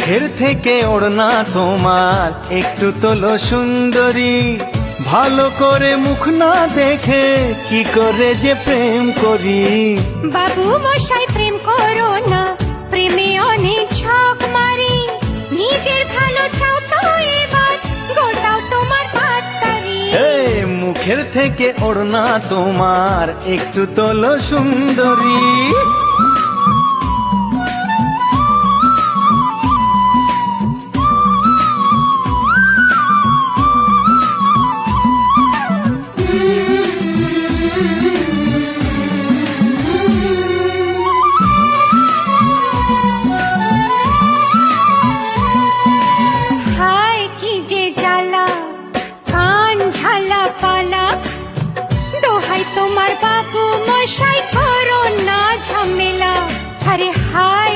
মুখের থেকে ওড়না তোমার একটু তোলো সুন্দরী, ভালো করে মুখ না দেখে কি করে যে প্রেম করি। বাবু মশাই প্রেম করো না, প্রেমে অনেক ঝক মারি। নিজের ভালো চাও তো এবার গোটাও তোমার পাত্তারি। মুখের থেকে ওড়না তোমার একটু তোলো সুন্দরী।